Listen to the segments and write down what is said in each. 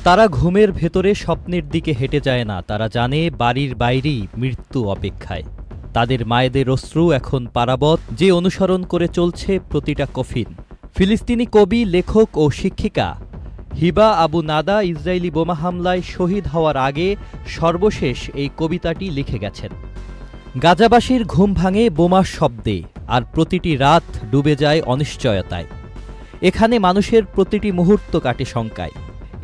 তারা ঘুমের ভেতরে স্বপ্নের দিকে হেঁটে যায় না, তারা জানে বাড়ির বাইরেই মৃত্যু অপেক্ষায়। তাদের মায়েদের অশ্রু এখন পারাবত, যে অনুসরণ করে চলছে প্রতিটা কফিন। ফিলিস্তিনি কবি, লেখক ও শিক্ষিকা হিবা আবু নাদা ইসরায়েলি বোমা হামলায় শহীদ হওয়ার আগে সর্বশেষ এই কবিতাটি লিখে গেছেন। গাজাবাসীর ঘুম ভাঙে বোমার শব্দে, আর প্রতিটি রাত ডুবে যায় অনিশ্চয়তায়। এখানে মানুষের প্রতিটি মুহূর্ত কাটে শঙ্কায়।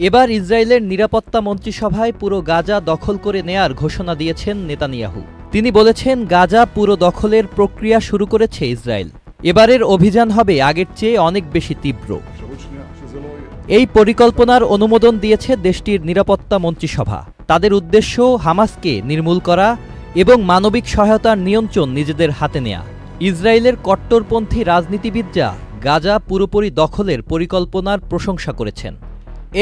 এবার ইসরায়েলের নিরাপত্তা মন্ত্রিসভায় পুরো গাজা দখল করে নেয়ার ঘোষণা দিয়েছেন নেতানিয়াহু। তিনি বলেছেন, গাজা পুরো দখলের প্রক্রিয়া শুরু করেছে ইসরায়েল। এবারের অভিযান হবে আগের চেয়ে অনেক বেশি তীব্র। এই পরিকল্পনার অনুমোদন দিয়েছে দেশটির নিরাপত্তা মন্ত্রিসভা। তাদের উদ্দেশ্য হামাসকে নির্মূল করা এবং মানবিক সহায়তার নিয়ন্ত্রণ নিজেদের হাতে নেয়া। ইসরায়েলের কট্টরপন্থী রাজনীতিবিদরা গাজা পুরোপুরি দখলের পরিকল্পনার প্রশংসা করেছেন।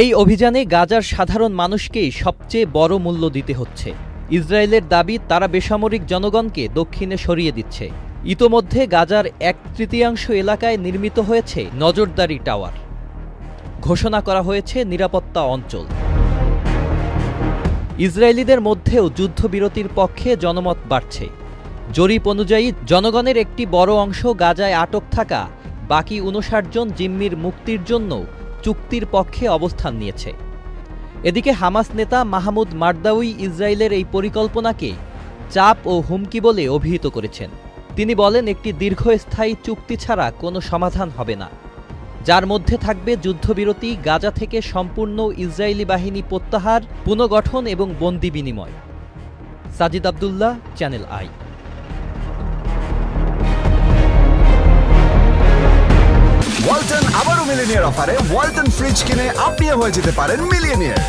এই অভিযানে গাজার সাধারণ মানুষকেই সবচেয়ে বড় মূল্য দিতে হচ্ছে। ইসরায়েলের দাবি, তারা বেসামরিক জনগণকে দক্ষিণে সরিয়ে দিচ্ছে। ইতোমধ্যে গাজার 1/3 এলাকায় নির্মিত হয়েছে নজরদারি টাওয়ার। ঘোষণা করা হয়েছে নিরাপত্তা অঞ্চল। ইসরায়েলিদের মধ্যেও যুদ্ধবিরতির পক্ষে জনমত বাড়ছে। জরিপ অনুযায়ী জনগণের একটি বড় অংশ গাজায় আটক থাকা বাকি 59 জন জিম্মির মুক্তির জন্য চুক্তির পক্ষে অবস্থান নিয়েছে। এদিকে হামাস নেতা মাহমুদ মারদাউই ইসরায়েলের এই পরিকল্পনাকে চাপ ও হুমকি বলে অভিহিত করেছেন। তিনি বলেন, একটি দীর্ঘস্থায়ী চুক্তি ছাড়া কোনো সমাধান হবে না, যার মধ্যে থাকবে যুদ্ধবিরতি, গাজা থেকে সম্পূর্ণ ইসরায়েলি বাহিনী প্রত্যাহার, পুনর্গঠন এবং বন্দি বিনিময়। Sajid Abdullah, channel I. Walton আবারও মিলিয়নিয়ার অফারে ওয়ালটন ফ্রিজ কিনে আপনিও হয়ে যেতে পারেন মিলিয়নিয়ার।